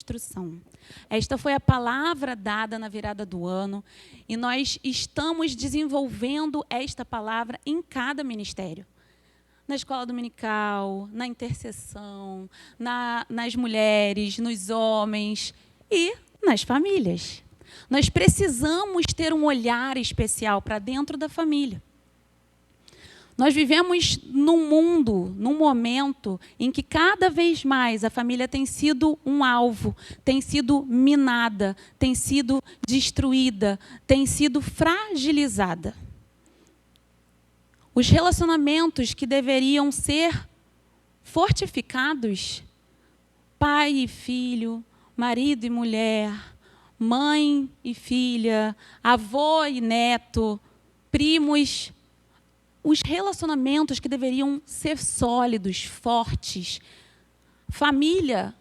reconstrução. Esta foi a palavra dada na virada do ano e nós estamos desenvolvendo esta palavra em cada ministério. Na escola dominical, na intercessão, nas mulheres, nos homens e nas famílias. Nós precisamos ter um olhar especial para dentro da família. Nós vivemos num mundo, num momento em que cada vez mais a família tem sido um alvo, tem sido minada, tem sido destruída, tem sido fragilizada. Os relacionamentos que deveriam ser fortificados, pai e filho, marido e mulher, mãe e filha, avô e neto, primos, os relacionamentos que deveriam ser sólidos, fortes. Família,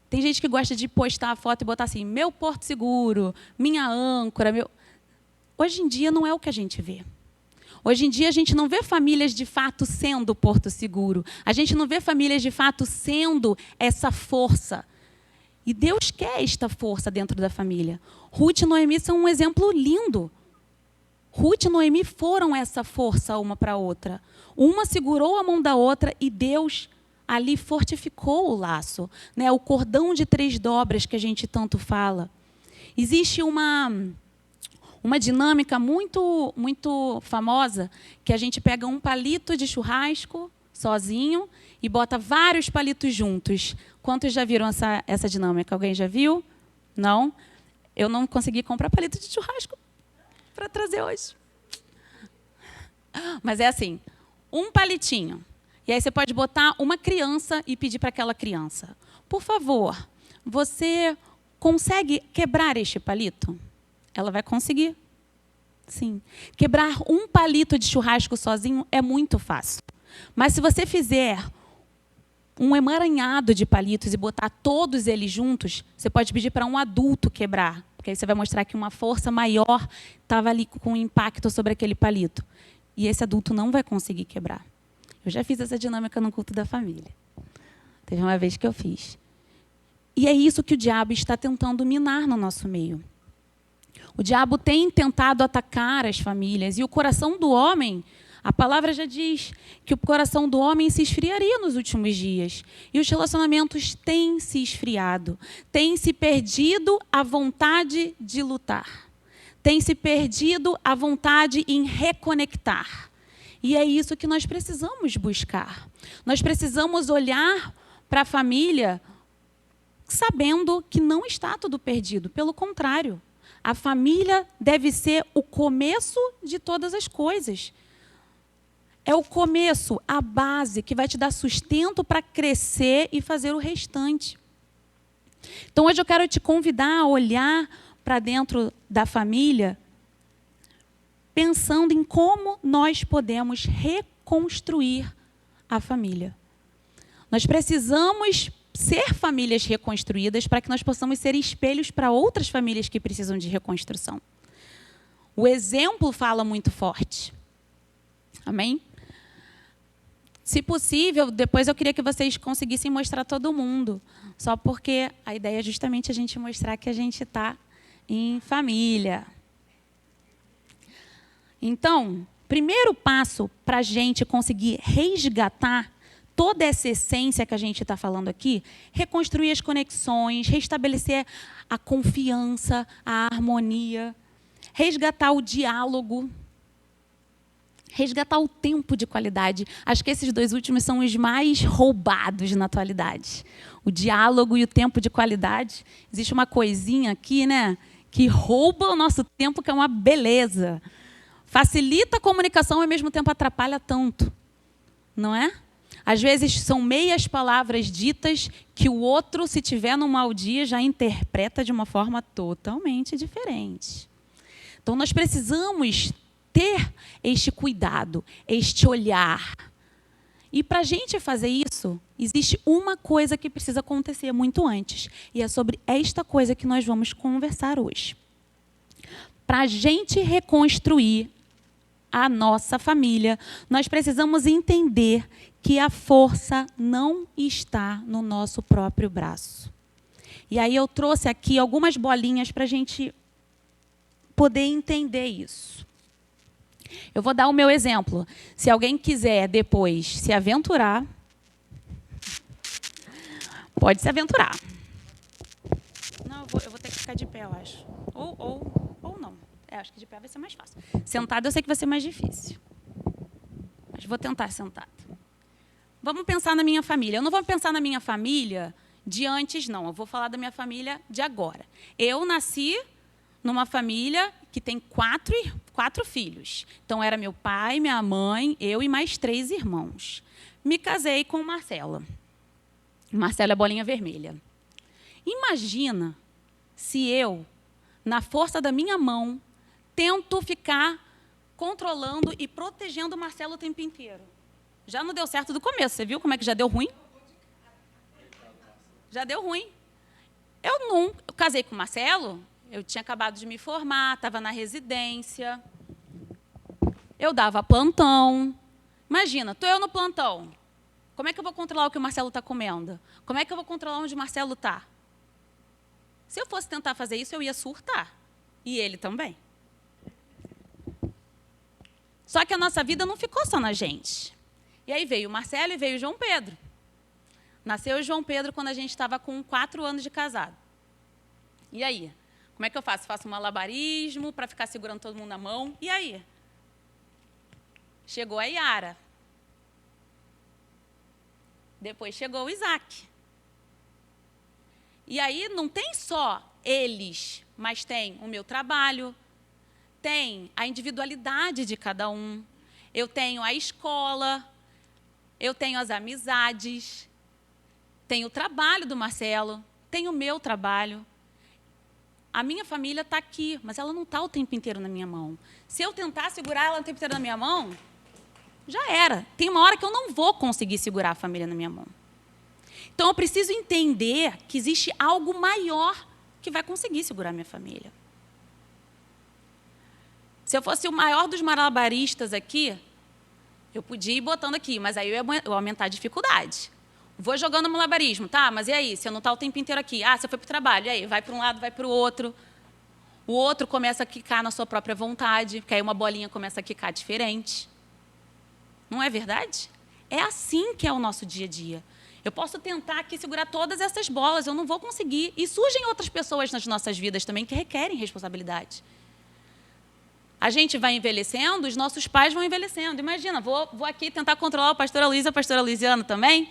tem gente que gosta de postar a foto e botar assim, meu porto seguro, minha âncora. Hoje em dia não é o que a gente vê. Hoje em dia a gente não vê famílias de fato sendo porto seguro. A gente não vê famílias de fato sendo essa força. E Deus quer esta força dentro da família. Ruth e Noemi são um exemplo lindo. Ruth e Noemi foram essa força uma para a outra. Uma segurou a mão da outra e Deus ali fortificou o laço, né? O cordão de 3 dobras que a gente tanto fala. Existe uma dinâmica muito famosa que a gente pega um palito de churrasco sozinho e bota vários palitos juntos. Quantos já viram essa dinâmica? Alguém já viu? Não? Eu não consegui comprar palito de churrasco para trazer hoje. Mas é assim, um palitinho. E aí você pode botar uma criança e pedir para aquela criança, por favor, você consegue quebrar este palito? Ela vai conseguir. Sim. Quebrar um palito de churrasco sozinho é muito fácil. Mas se você fizer um emaranhado de palitos e botar todos eles juntos, você pode pedir para um adulto quebrar. Porque aí você vai mostrar que uma força maior estava ali com impacto sobre aquele palito. E esse adulto não vai conseguir quebrar. Eu já fiz essa dinâmica no culto da família. Teve uma vez que eu fiz. E é isso que o diabo está tentando minar no nosso meio. O diabo tem tentado atacar as famílias. E o coração do homem, a palavra já diz que o coração do homem se esfriaria nos últimos dias. E os relacionamentos têm se esfriado. Têm se perdido a vontade de lutar. Têm se perdido a vontade em reconectar. E é isso que nós precisamos buscar. Nós precisamos olhar para a família sabendo que não está tudo perdido. Pelo contrário, a família deve ser o começo de todas as coisas. É o começo, a base, que vai te dar sustento para crescer e fazer o restante. Então, hoje eu quero te convidar a olhar para dentro da família, pensando em como nós podemos reconstruir a família. Nós precisamos ser famílias reconstruídas para que nós possamos ser espelhos para outras famílias que precisam de reconstrução. O exemplo fala muito forte. Amém? Se possível, depois eu queria que vocês conseguissem mostrar todo mundo. Só porque a ideia é justamente a gente mostrar que a gente está em família. Então, primeiro passo para a gente conseguir resgatar toda essa essência que a gente está falando aqui, reconstruir as conexões, restabelecer a confiança, a harmonia, resgatar o diálogo, resgatar o tempo de qualidade. Acho que esses 2 últimos são os mais roubados na atualidade. O diálogo e o tempo de qualidade. Existe uma coisinha aqui, né, que rouba o nosso tempo, que é uma beleza. Facilita a comunicação e, ao mesmo tempo, atrapalha tanto. Não é? Às vezes, são meias palavras ditas que o outro, se tiver num mau dia, já interpreta de uma forma totalmente diferente. Então, nós precisamos ter este cuidado, este olhar. E para a gente fazer isso, existe uma coisa que precisa acontecer muito antes. E é sobre esta coisa que nós vamos conversar hoje. Para a gente reconstruir a nossa família, nós precisamos entender que a força não está no nosso próprio braço. E aí eu trouxe aqui algumas bolinhas para a gente poder entender isso. Eu vou dar o meu exemplo. Se alguém quiser depois se aventurar, pode se aventurar. Não, eu vou ter que ficar de pé, eu acho. Ou não. Acho que de pé vai ser mais fácil. Sentado eu sei que vai ser mais difícil. Mas vou tentar sentado. Vamos pensar na minha família. Eu não vou pensar na minha família de antes, não. Eu vou falar da minha família de agora. Eu nasci numa família que tem quatro filhos. Então, era meu pai, minha mãe, eu e mais 3 irmãos. Me casei com o Marcelo. Marcelo é bolinha vermelha. Imagina se eu, na força da minha mão, tento ficar controlando e protegendo o Marcelo o tempo inteiro. Já não deu certo do começo. Você viu como é que já deu ruim? Já deu ruim. Eu casei com o Marcelo, eu tinha acabado de me formar, estava na residência. Eu dava plantão. Imagina, estou eu no plantão. Como é que eu vou controlar o que o Marcelo está comendo? Como é que eu vou controlar onde o Marcelo está? Se eu fosse tentar fazer isso, eu ia surtar. E ele também. Só que a nossa vida não ficou só na gente. E aí veio o Marcelo e veio o João Pedro. Nasceu o João Pedro quando a gente estava com 4 anos de casado. E aí? Como é que eu faço? Faço um malabarismo para ficar segurando todo mundo na mão. E aí? Chegou a Yara. Depois chegou o Isaac. E aí não tem só eles, mas tem o meu trabalho, tem a individualidade de cada um, eu tenho a escola, eu tenho as amizades, tenho o trabalho do Marcelo, tenho o meu trabalho. A minha família está aqui, mas ela não está o tempo inteiro na minha mão. Se eu tentar segurar ela o tempo inteiro na minha mão, já era. Tem uma hora que eu não vou conseguir segurar a família na minha mão. Então, eu preciso entender que existe algo maior que vai conseguir segurar a minha família. Se eu fosse o maior dos malabaristas aqui, eu podia ir botando aqui, mas aí eu ia aumentar a dificuldade. Vou jogando malabarismo, tá? Mas e aí? Se eu não estou o tempo inteiro aqui? Ah, você foi para o trabalho, e aí? Vai para um lado, vai para o outro. O outro começa a quicar na sua própria vontade, porque aí uma bolinha começa a quicar diferente. Não é verdade? É assim que é o nosso dia a dia. Eu posso tentar aqui segurar todas essas bolas, eu não vou conseguir. E surgem outras pessoas nas nossas vidas também que requerem responsabilidade. A gente vai envelhecendo, os nossos pais vão envelhecendo. Imagina, vou aqui tentar controlar o pastor Luiz e a pastora Luiziana também.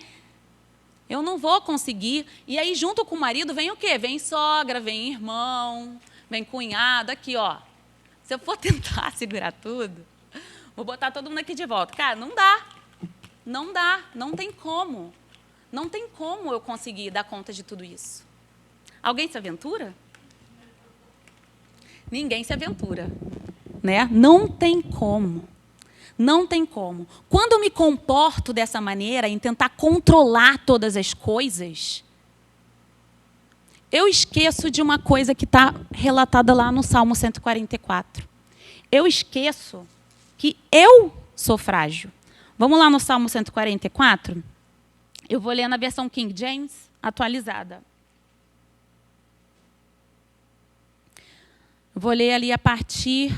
Eu não vou conseguir. E aí, junto com o marido, vem o quê? Vem sogra, vem irmão, vem cunhado. Aqui, ó. Se eu for tentar segurar tudo, vou botar todo mundo aqui de volta. Cara, não dá. Não dá. Não tem como. Não tem como eu conseguir dar conta de tudo isso. Alguém se aventura? Ninguém se aventura. Né? Não tem como. Não tem como. Quando eu me comporto dessa maneira, em tentar controlar todas as coisas, eu esqueço de uma coisa que está relatada lá no Salmo 144. Eu esqueço que eu sou frágil. Vamos lá no Salmo 144? Eu vou ler na versão King James, atualizada. Vou ler ali a partir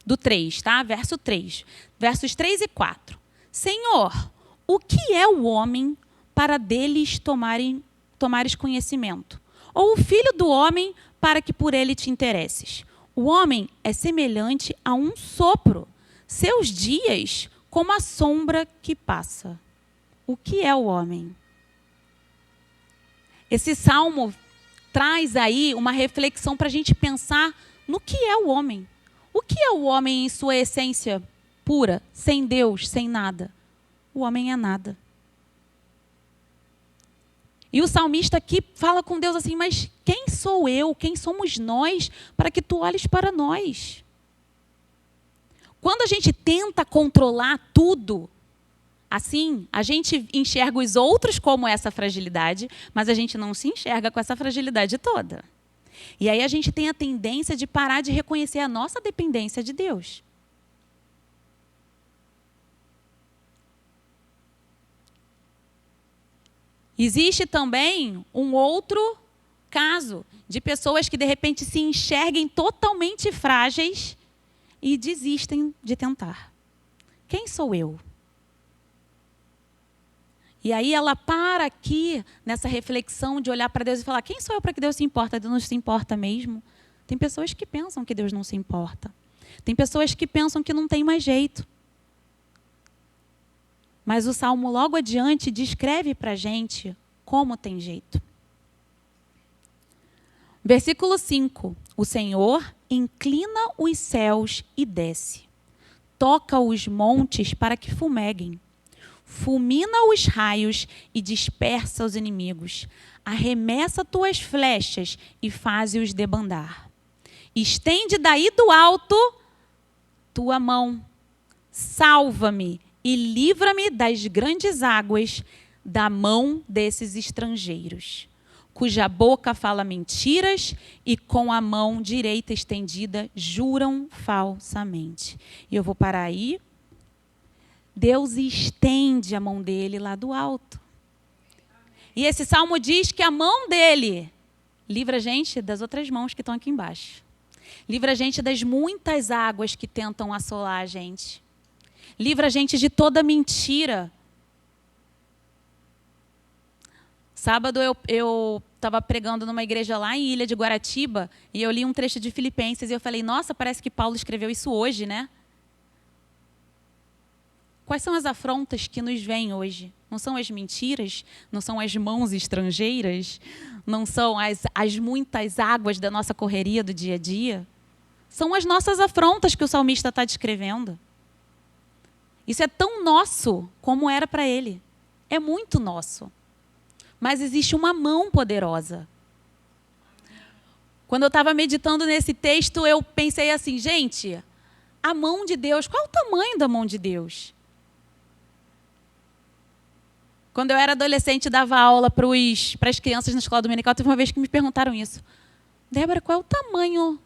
do 3, tá? Verso 3. Versos 3 e 4. Senhor, o que é o homem para deles tomares conhecimento? Ou o filho do homem para que por ele te interesses? O homem é semelhante a um sopro, seus dias como a sombra que passa. O que é o homem? Esse salmo traz aí uma reflexão para a gente pensar no que é o homem. O que é o homem em sua essência pura, sem Deus, sem nada? O homem é nada. E o salmista aqui fala com Deus assim, mas quem sou eu, quem somos nós, para que tu olhes para nós? Quando a gente tenta controlar tudo, assim, a gente enxerga os outros como essa fragilidade, mas a gente não se enxerga com essa fragilidade toda. E aí a gente tem a tendência de parar de reconhecer a nossa dependência de Deus. Existe também um outro caso de pessoas que, de repente, se enxerguem totalmente frágeis e desistem de tentar. Quem sou eu? E aí ela para aqui nessa reflexão de olhar para Deus e falar: quem sou eu para que Deus se importa? Deus não se importa mesmo? Tem pessoas que pensam que Deus não se importa. Tem pessoas que pensam que não tem mais jeito. Mas o Salmo logo adiante descreve para a gente como tem jeito. Versículo 5. O Senhor inclina os céus e desce. Toca os montes para que fumeguem. Fulmina os raios e dispersa os inimigos. Arremessa tuas flechas e faze-os debandar. Estende daí do alto tua mão. Salva-me e livra-me das grandes águas, da mão desses estrangeiros, cuja boca fala mentiras e com a mão direita estendida juram falsamente. E eu vou parar aí. Deus estende a mão dele lá do alto. E esse salmo diz que a mão dele livra a gente das outras mãos que estão aqui embaixo. Livra a gente das muitas águas que tentam assolar a gente. Livra a gente de toda mentira. Sábado eu estava pregando numa igreja lá em Ilha de Guaratiba e eu li um trecho de Filipenses e eu falei: nossa, parece que Paulo escreveu isso hoje, né? Quais são as afrontas que nos vêm hoje? Não são as mentiras? Não são as mãos estrangeiras? Não são as muitas águas da nossa correria do dia a dia? São as nossas afrontas que o salmista está descrevendo. Isso é tão nosso como era para ele. É muito nosso. Mas existe uma mão poderosa. Quando eu estava meditando nesse texto, eu pensei assim: gente, a mão de Deus, qual é o tamanho da mão de Deus? Quando eu era adolescente, dava aula para as crianças na escola dominical, teve uma vez que me perguntaram isso. Débora, qual é o tamanho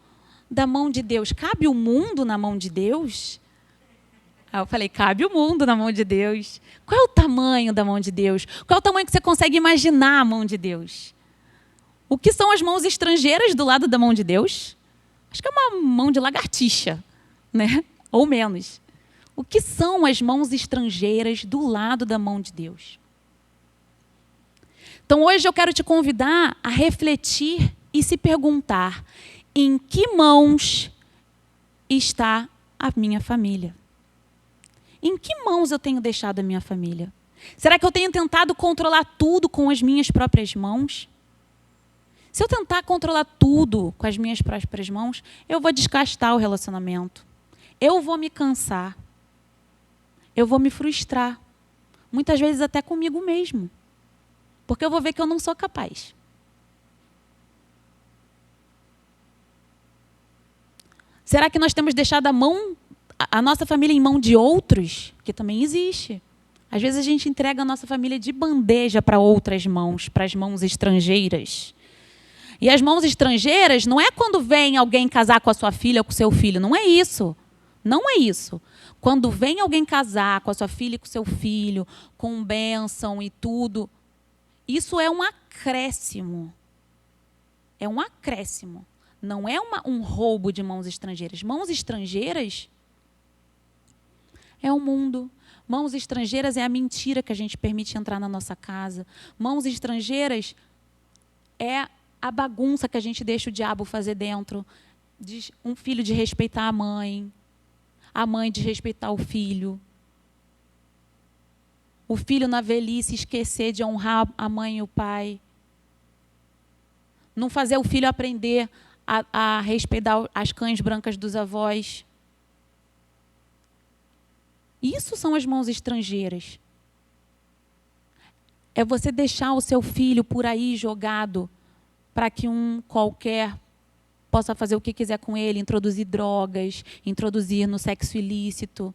da mão de Deus? Cabe o mundo na mão de Deus? Aí eu falei: cabe o mundo na mão de Deus. Qual é o tamanho da mão de Deus? Qual é o tamanho que você consegue imaginar a mão de Deus? O que são as mãos estrangeiras do lado da mão de Deus? Acho que é uma mão de lagartixa, né? Ou menos. O que são as mãos estrangeiras do lado da mão de Deus? Então, hoje eu quero te convidar a refletir e se perguntar: em que mãos está a minha família? Em que mãos eu tenho deixado a minha família? Será que eu tenho tentado controlar tudo com as minhas próprias mãos? Se eu tentar controlar tudo com as minhas próprias mãos, eu vou desgastar o relacionamento. Eu vou me cansar. Eu vou me frustrar. Muitas vezes até comigo mesmo. Porque eu vou ver que eu não sou capaz. Será que nós temos deixado a nossa família em mão de outros? Que também existe. Às vezes a gente entrega a nossa família de bandeja para outras mãos, para as mãos estrangeiras. E as mãos estrangeiras não é quando vem alguém casar com a sua filha ou com o seu filho. Não é isso. Não é isso. Quando vem alguém casar com a sua filha e com o seu filho, com bênção e tudo, isso é um acréscimo. É um acréscimo. Não é um roubo de mãos estrangeiras. Mãos estrangeiras é o mundo. Mãos estrangeiras é a mentira que a gente permite entrar na nossa casa. Mãos estrangeiras é a bagunça que a gente deixa o diabo fazer dentro. Um filho de respeitar a mãe de respeitar o filho. O filho na velhice esquecer de honrar a mãe e o pai. Não fazer o filho aprender a respeitar as cães brancas dos avós. Isso são as mãos estrangeiras. É você deixar o seu filho por aí jogado para que um qualquer possa fazer o que quiser com ele, introduzir drogas, introduzir no sexo ilícito.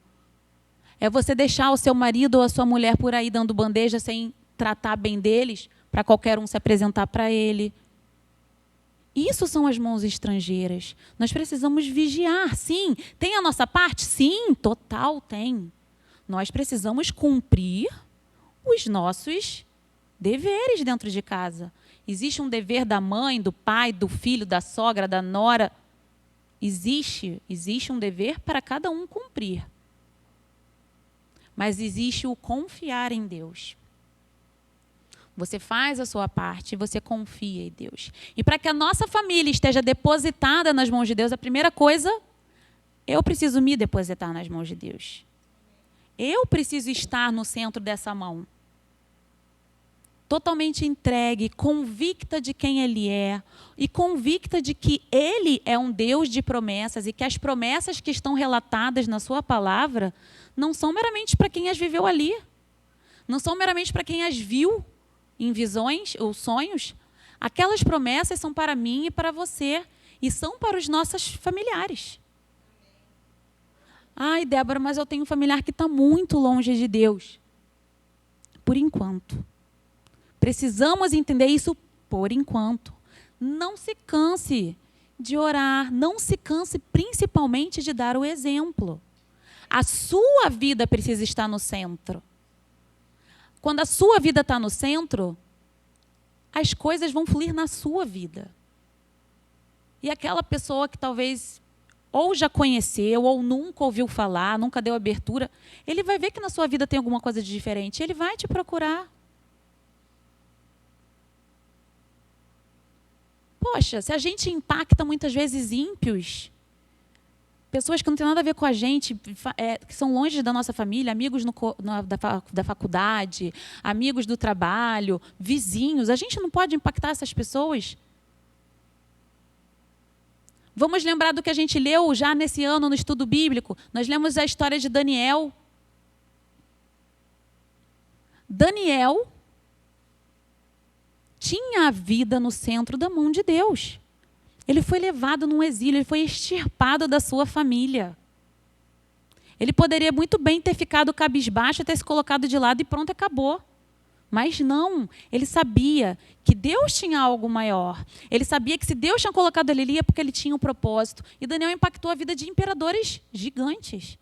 É você deixar o seu marido ou a sua mulher por aí dando bandeja sem tratar bem deles, para qualquer um se apresentar para ele. Isso são as mãos estrangeiras. Nós precisamos vigiar, sim. Tem a nossa parte? Sim, total tem. Nós precisamos cumprir os nossos deveres dentro de casa. Existe um dever da mãe, do pai, do filho, da sogra, da nora. Existe um dever para cada um cumprir. Mas existe o confiar em Deus. Você faz a sua parte, você confia em Deus. E para que a nossa família esteja depositada nas mãos de Deus, a primeira coisa, eu preciso me depositar nas mãos de Deus. Eu preciso estar no centro dessa mão. Totalmente entregue, convicta de quem Ele é e convicta de que Ele é um Deus de promessas e que as promessas que estão relatadas na sua palavra não são meramente para quem as viveu ali, não são meramente para quem as viu em visões ou sonhos. Aquelas promessas são para mim e para você e são para os nossos familiares. Ai, Débora, mas eu tenho um familiar que está muito longe de Deus. Por enquanto. Precisamos entender isso por enquanto. Não se canse de orar, não se canse principalmente de dar o exemplo. A sua vida precisa estar no centro. Quando a sua vida está no centro, as coisas vão fluir na sua vida. E aquela pessoa que talvez ou já conheceu, ou nunca ouviu falar, nunca deu abertura, ele vai ver que na sua vida tem alguma coisa de diferente, ele vai te procurar. Poxa, se a gente impacta muitas vezes ímpios, pessoas que não têm nada a ver com a gente, que são longe da nossa família, amigos da faculdade, amigos do trabalho, vizinhos, a gente não pode impactar essas pessoas? Vamos lembrar do que a gente leu já nesse ano no estudo bíblico. Nós lemos a história de Daniel. Daniel tinha a vida no centro da mão de Deus. Ele foi levado num exílio, ele foi extirpado da sua família. Ele poderia muito bem ter ficado cabisbaixo, ter se colocado de lado e pronto, acabou. Mas não, ele sabia que Deus tinha algo maior. Ele sabia que se Deus tinha colocado ele ali é porque ele tinha um propósito. E Daniel impactou a vida de imperadores gigantes.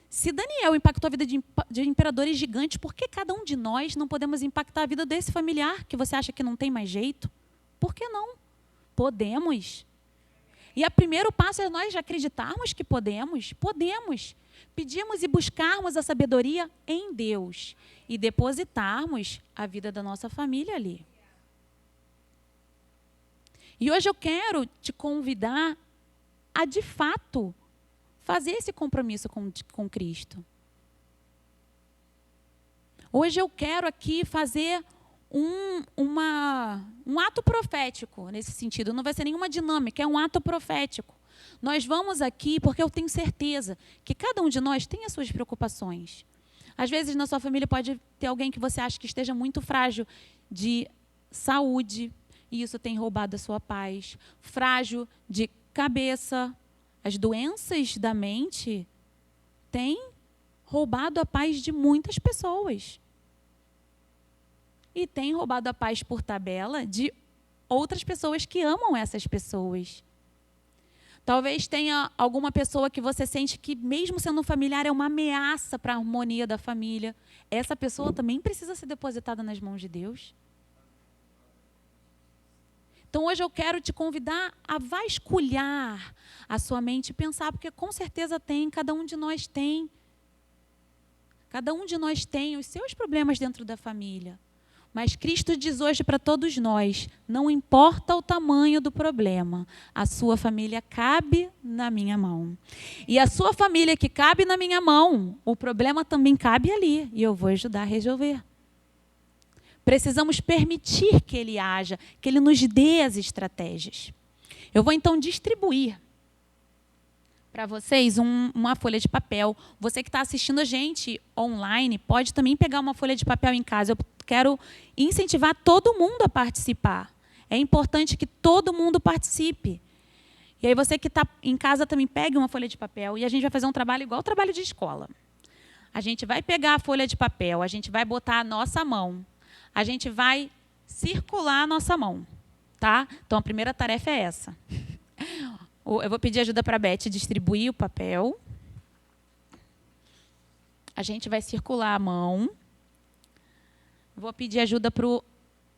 Se Daniel impactou a vida de imperadores gigantes, por que cada um de nós não podemos impactar a vida desse familiar que você acha que não tem mais jeito? Por que não? Podemos. E o primeiro passo é nós acreditarmos que podemos. Podemos. Pedimos e buscarmos a sabedoria em Deus e depositarmos a vida da nossa família ali. E hoje eu quero te convidar a, de fato, fazer esse compromisso com Cristo. Hoje eu quero aqui fazer um ato profético nesse sentido. Não vai ser nenhuma dinâmica, é um ato profético. Nós vamos aqui porque eu tenho certeza que cada um de nós tem as suas preocupações. Às vezes, na sua família pode ter alguém que você acha que esteja muito frágil de saúde, e isso tem roubado a sua paz. Frágil de cabeça. As doenças da mente têm roubado a paz de muitas pessoas. E tem roubado a paz por tabela de outras pessoas que amam essas pessoas. Talvez tenha alguma pessoa que você sente que, mesmo sendo um familiar, é uma ameaça para a harmonia da família. Essa pessoa também precisa ser depositada nas mãos de Deus. Então, hoje eu quero te convidar a vasculhar a sua mente e pensar, porque com certeza tem, cada um de nós tem. Cada um de nós tem os seus problemas dentro da família. Mas Cristo diz hoje para todos nós, não importa o tamanho do problema, a sua família cabe na minha mão. E a sua família que cabe na minha mão, o problema também cabe ali, e eu vou ajudar a resolver. Precisamos permitir que Ele haja, que Ele nos dê as estratégias. Eu vou então distribuir para vocês uma folha de papel. Você que está assistindo a gente online, pode também pegar uma folha de papel em casa. Eu quero incentivar todo mundo a participar. É importante que todo mundo participe. E aí você que está em casa também pegue uma folha de papel e a gente vai fazer um trabalho igual ao trabalho de escola. A gente vai pegar a folha de papel, a gente vai botar a nossa mão, a gente vai circular a nossa mão, tá? Então a primeira tarefa é essa. Eu vou pedir ajuda para a Beth distribuir o papel. A gente vai circular a mão. Vou pedir ajuda para o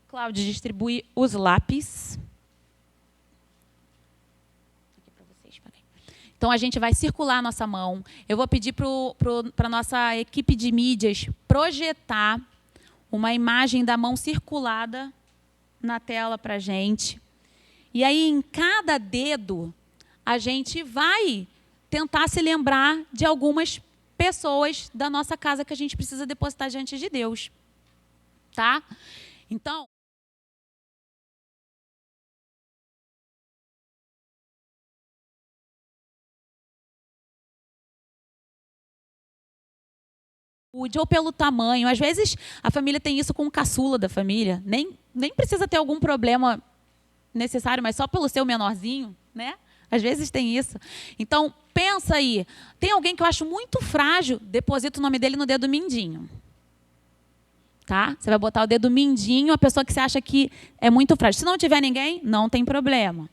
Cláudio, distribui os lápis. Então, a gente vai circular a nossa mão. Eu vou pedir para a nossa equipe de mídias projetar uma imagem da mão circulada na tela para a gente. E aí, em cada dedo, a gente vai tentar se lembrar de algumas pessoas da nossa casa que a gente precisa depositar diante de Deus. Tá? Então... ou pelo tamanho. Às vezes, a família tem isso com o caçula da família. Nem precisa ter algum problema necessário, mas só pelo seu menorzinho, né? Às vezes tem isso. Então, pensa aí. Tem alguém que eu acho muito frágil, deposita o nome dele no dedo mindinho. Tá? Você vai botar o dedo mindinho, a pessoa que você acha que é muito frágil. Se não tiver ninguém, não tem problema.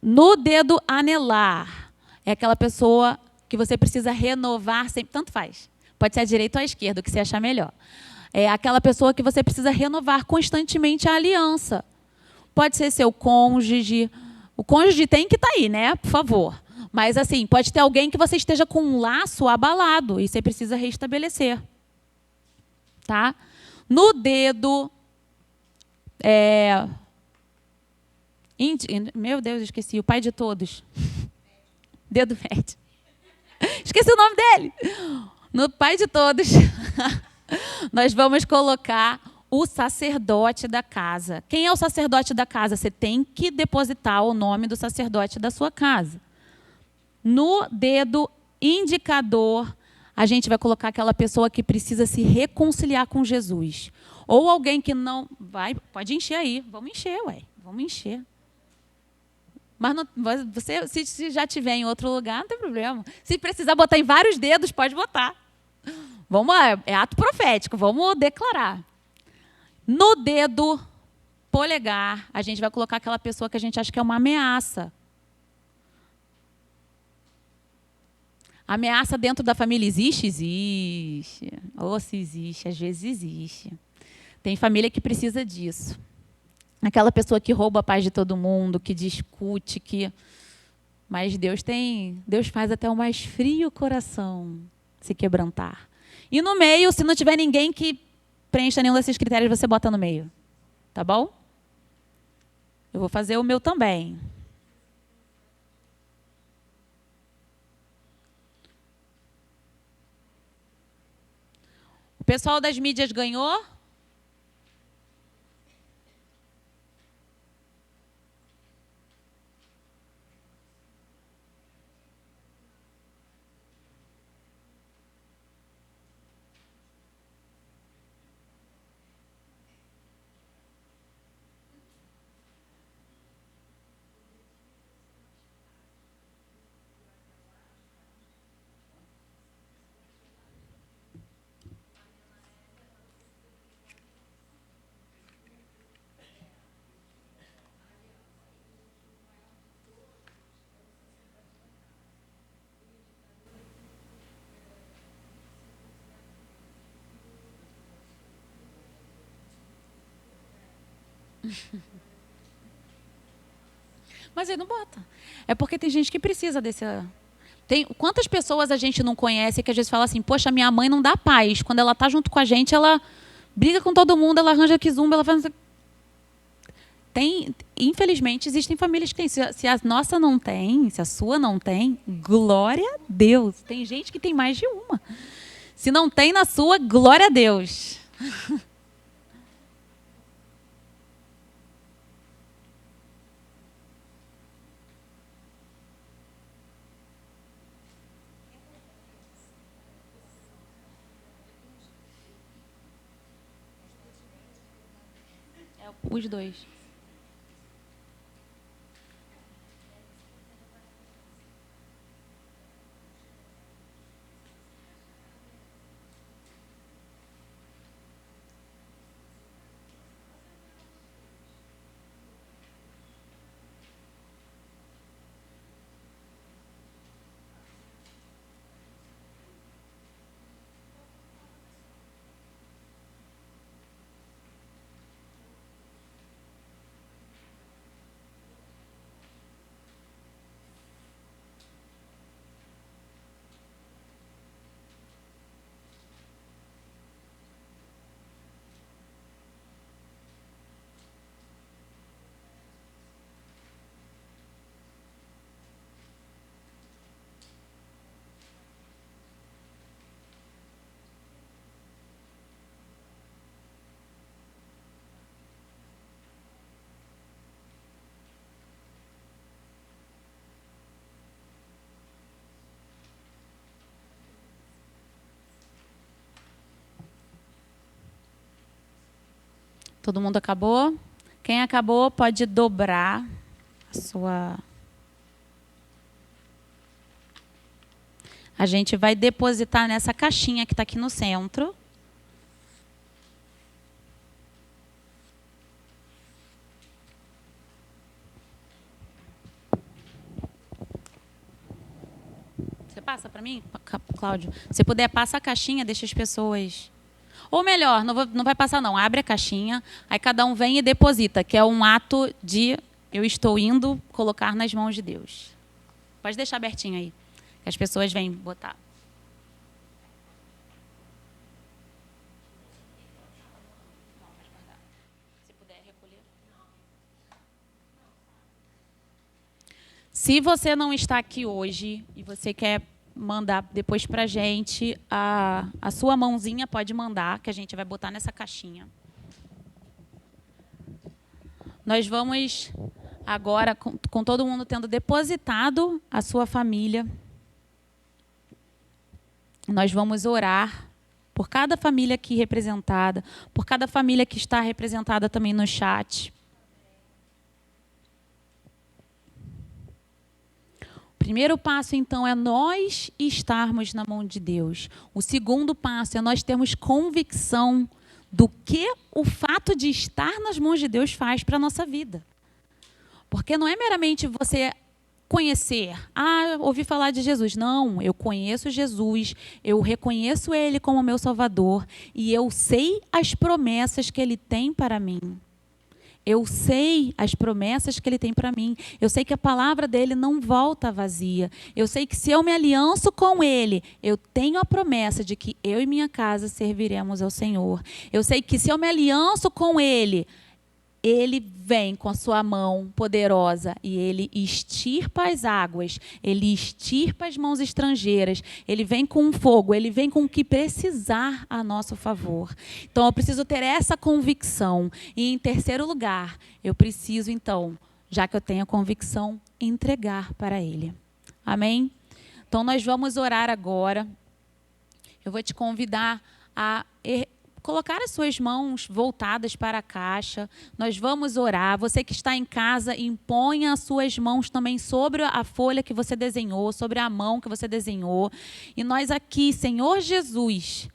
No dedo anelar, é aquela pessoa que você precisa renovar sempre. Tanto faz. Pode ser à direita ou à esquerda, o que você achar melhor. É aquela pessoa que você precisa renovar constantemente a aliança. Pode ser seu cônjuge. O cônjuge tem que estar aí, né? Por favor. Mas, assim, pode ter alguém que você esteja com um laço abalado e você precisa restabelecer. Tá? No dedo... Meu Deus, esqueci. O pai de todos. Dedo médio. Esqueci o nome dele. No pai de todos, nós vamos colocar o sacerdote da casa. Quem é o sacerdote da casa? Você tem que depositar o nome do sacerdote da sua casa. No dedo indicador, a gente vai colocar aquela pessoa que precisa se reconciliar com Jesus. Ou alguém que não... Pode encher aí. Vamos encher, ué. Vamos encher. Mas não, você, se já tiver em outro lugar, não tem problema. Se precisar botar em vários dedos, pode botar. Vamos lá, é ato profético, vamos declarar. No dedo polegar, a gente vai colocar aquela pessoa que a gente acha que é uma ameaça. Ameaça dentro da família existe? Existe. Ou se existe, às vezes existe. Tem família que precisa disso. Aquela pessoa que rouba a paz de todo mundo, que discute, que... Mas Deus faz até o mais frio coração se quebrantar. E no meio, se não tiver ninguém que preencha nenhum desses critérios, você bota no meio. Tá bom? Eu vou fazer o meu também. O pessoal das mídias ganhou? Mas aí não bota. É porque tem gente que precisa desse... Quantas pessoas a gente não conhece que às vezes fala assim, poxa, minha mãe não dá paz. Quando ela está junto com a gente, ela briga com todo mundo, ela arranja quizumba, ela faz... Infelizmente, existem famílias que têm. Se a nossa não tem, se a sua não tem, glória a Deus. Tem gente que tem mais de uma. Se não tem na sua, glória a Deus. Os dois. Todo mundo acabou? Quem acabou pode dobrar a sua... A gente vai depositar nessa caixinha que está aqui no centro. Você passa para mim, Cláudio? Se puder, passa a caixinha, deixa as pessoas... Ou melhor, não vai passar não, abre a caixinha, aí cada um vem e deposita, que é um ato de eu estou indo colocar nas mãos de Deus. Pode deixar abertinho aí, que as pessoas vêm botar. Se puder recolher. Se você não está aqui hoje e você quer mandar depois para a gente, a sua mãozinha pode mandar, que a gente vai botar nessa caixinha. Nós vamos agora, com todo mundo tendo depositado a sua família, nós vamos orar por cada família aqui representada, por cada família que está representada também no chat. O primeiro passo, então, é nós estarmos na mão de Deus. O segundo passo é nós termos convicção do que o fato de estar nas mãos de Deus faz para a nossa vida. Porque não é meramente você conhecer, ouvi falar de Jesus. Não, eu conheço Jesus, eu reconheço Ele como meu Salvador e eu sei as promessas que Ele tem para mim. Eu sei as promessas que Ele tem para mim. Eu sei que a palavra dEle não volta vazia. Eu sei que se eu me alianço com Ele, eu tenho a promessa de que eu e minha casa serviremos ao Senhor. Eu sei que se eu me alianço com Ele, Ele vem com a sua mão poderosa e Ele extirpa as águas, Ele extirpa as mãos estrangeiras, Ele vem com fogo, Ele vem com o que precisar a nosso favor. Então, eu preciso ter essa convicção. E, em terceiro lugar, eu preciso, então, já que eu tenho a convicção, entregar para Ele. Amém? Então, nós vamos orar agora. Eu vou te convidar a colocar as suas mãos voltadas para a caixa. Nós vamos orar. Você que está em casa, imponha as suas mãos também sobre a folha que você desenhou, sobre a mão que você desenhou. E nós aqui, Senhor Jesus,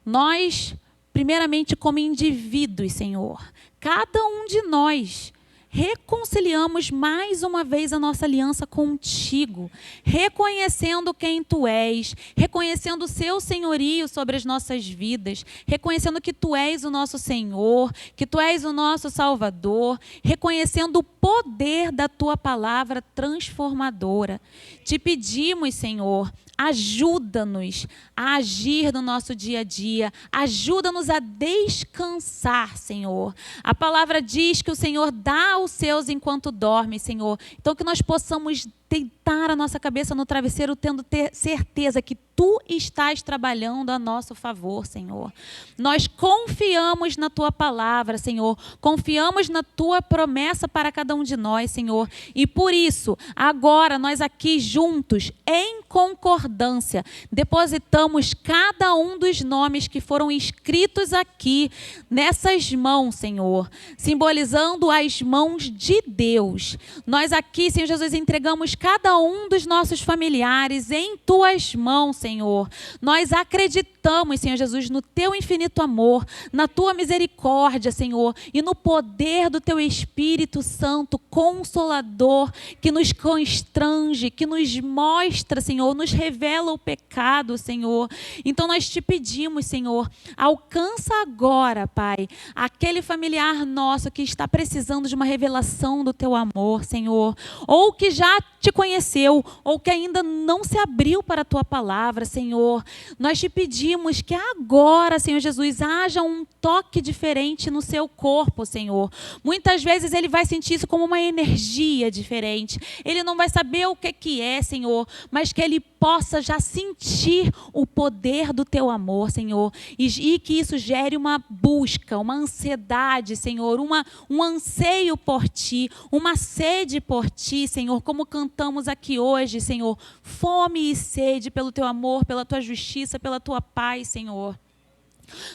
nós, primeiramente como indivíduos, Senhor, cada um de nós, reconciliamos mais uma vez a nossa aliança contigo, reconhecendo quem tu és, reconhecendo o seu senhorio sobre as nossas vidas, reconhecendo que tu és o nosso Senhor, que tu és o nosso Salvador, reconhecendo o poder da tua palavra transformadora. Te pedimos, Senhor, ajuda-nos a agir no nosso dia a dia. Ajuda-nos a descansar, Senhor. A palavra diz que o Senhor dá os seus enquanto dorme, Senhor. Então, que nós possamos deitar a nossa cabeça no travesseiro, tendo certeza que tu estás trabalhando a nosso favor, Senhor. Nós confiamos na tua palavra, Senhor. Confiamos na tua promessa para cada um de nós, Senhor. E por isso, agora nós aqui juntos, em concordância, depositamos cada um dos nomes que foram escritos aqui nessas mãos, Senhor, simbolizando as mãos de Deus. Nós aqui, Senhor Jesus, entregamos cada um dos nossos familiares em tuas mãos, Senhor. Nós acreditamos, Senhor Jesus, no teu infinito amor, na tua misericórdia, Senhor, e no poder do teu Espírito Santo Consolador, que nos constrange, que nos mostra, Senhor, nos revela o pecado, Senhor. Então nós te pedimos, Senhor, alcança agora, Pai, aquele familiar nosso que está precisando de uma revelação do teu amor, Senhor, ou que já te conheceu, ou que ainda não se abriu para a tua palavra, Senhor. Nós te pedimos que agora, Senhor Jesus, haja um toque diferente no seu corpo, Senhor. Muitas vezes ele vai sentir isso como uma energia diferente. Ele não vai saber o que é, Senhor, mas que ele possa já sentir o poder do teu amor, Senhor, e que isso gere uma busca, uma ansiedade, Senhor, um anseio por ti, uma sede por ti, Senhor, como cantamos aqui hoje, Senhor, fome e sede pelo teu amor, pela tua justiça, pela tua paz, Senhor.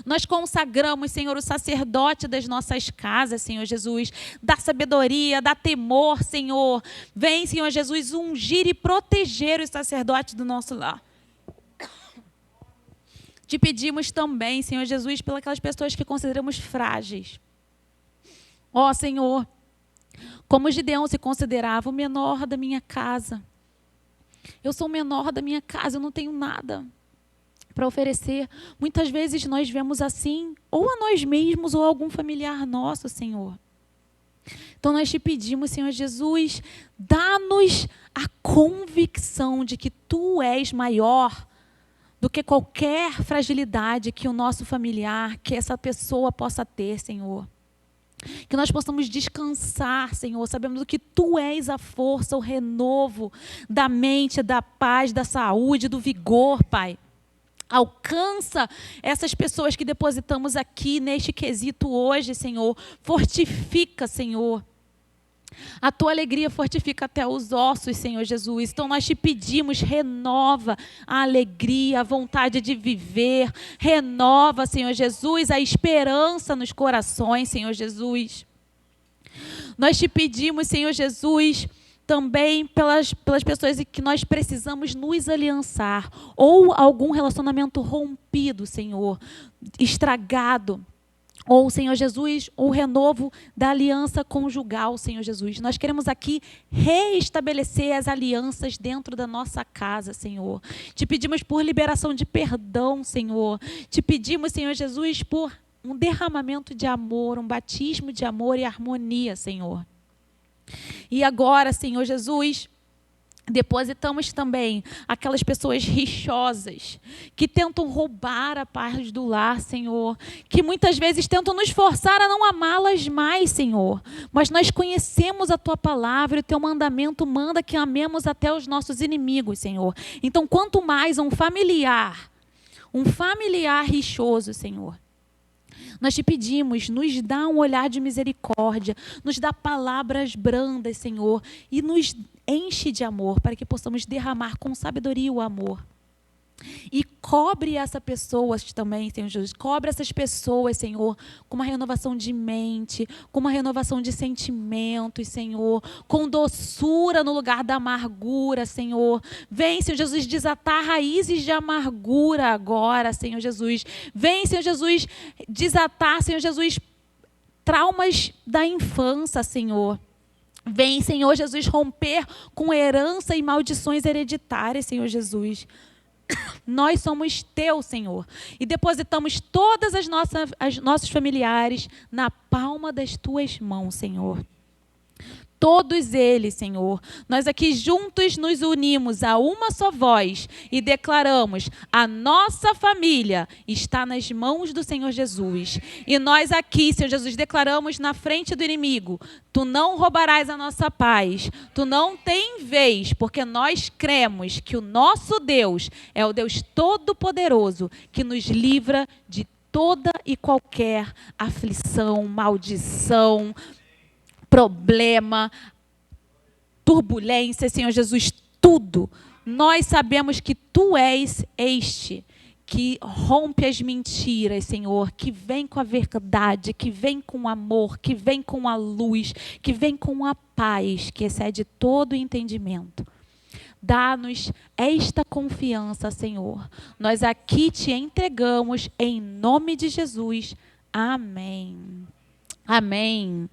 Nós consagramos, Senhor, o sacerdote das nossas casas, Senhor Jesus, da sabedoria, da temor, Senhor. Vem, Senhor Jesus, ungir e proteger os sacerdotes do nosso lar. Te pedimos também, Senhor Jesus, pelas pessoas que consideramos frágeis. Ó, Senhor, como Gideão se considerava o menor da minha casa. Eu sou o menor da minha casa, eu não tenho nada para oferecer. Muitas vezes nós vemos assim, ou a nós mesmos, ou a algum familiar nosso, Senhor. Então nós te pedimos, Senhor Jesus, dá-nos a convicção de que Tu és maior do que qualquer fragilidade que o nosso familiar, que essa pessoa possa ter, Senhor. Que nós possamos descansar, Senhor, sabendo que Tu és a força, o renovo da mente, da paz, da saúde, do vigor, Pai. Alcança essas pessoas que depositamos aqui neste quesito hoje, Senhor. Fortifica, Senhor. A Tua alegria fortifica até os ossos, Senhor Jesus. Então nós te pedimos, renova a alegria, a vontade de viver. Renova, Senhor Jesus, a esperança nos corações, Senhor Jesus. Nós te pedimos, Senhor Jesus, também pelas pessoas que nós precisamos nos aliançar. Ou algum relacionamento rompido, Senhor, estragado. Ou, Senhor Jesus, o renovo da aliança conjugal, Senhor Jesus. Nós queremos aqui reestabelecer as alianças dentro da nossa casa, Senhor. Te pedimos por liberação de perdão, Senhor. Te pedimos, Senhor Jesus, por um derramamento de amor, um batismo de amor e harmonia, Senhor. E agora, Senhor Jesus, depositamos também aquelas pessoas rixosas que tentam roubar a paz do lar, Senhor, que muitas vezes tentam nos forçar a não amá-las mais, Senhor. Mas nós conhecemos a Tua palavra e o Teu mandamento manda que amemos até os nossos inimigos, Senhor. Então, quanto mais um familiar rixoso, Senhor, nós te pedimos, nos dá um olhar de misericórdia, nos dá palavras brandas, Senhor, e nos enche de amor, para que possamos derramar com sabedoria o amor. E cobre essa pessoa também, Senhor Jesus. Cobre essas pessoas, Senhor, com uma renovação de mente, com uma renovação de sentimentos, Senhor, com doçura no lugar da amargura, Senhor. Vem, Senhor Jesus, desatar raízes de amargura agora, Senhor Jesus. Vem, Senhor Jesus, desatar, Senhor Jesus, traumas da infância, Senhor. Vem, Senhor Jesus, romper com herança e maldições hereditárias, Senhor Jesus. Nós somos Teu, Senhor, e depositamos todas os nossos familiares na palma das Tuas mãos, Senhor. Todos eles, Senhor. Nós aqui juntos nos unimos a uma só voz e declaramos: a nossa família está nas mãos do Senhor Jesus. E nós aqui, Senhor Jesus, declaramos na frente do inimigo: Tu não roubarás a nossa paz, Tu não tem vez, porque nós cremos que o nosso Deus é o Deus Todo-Poderoso, que nos livra de toda e qualquer aflição, maldição, problema, turbulência, Senhor Jesus, tudo. Nós sabemos que Tu és este que rompe as mentiras, Senhor, que vem com a verdade, que vem com o amor, que vem com a luz, que vem com a paz, que excede todo o entendimento. Dá-nos esta confiança, Senhor. Nós aqui Te entregamos em nome de Jesus. Amém. Amém.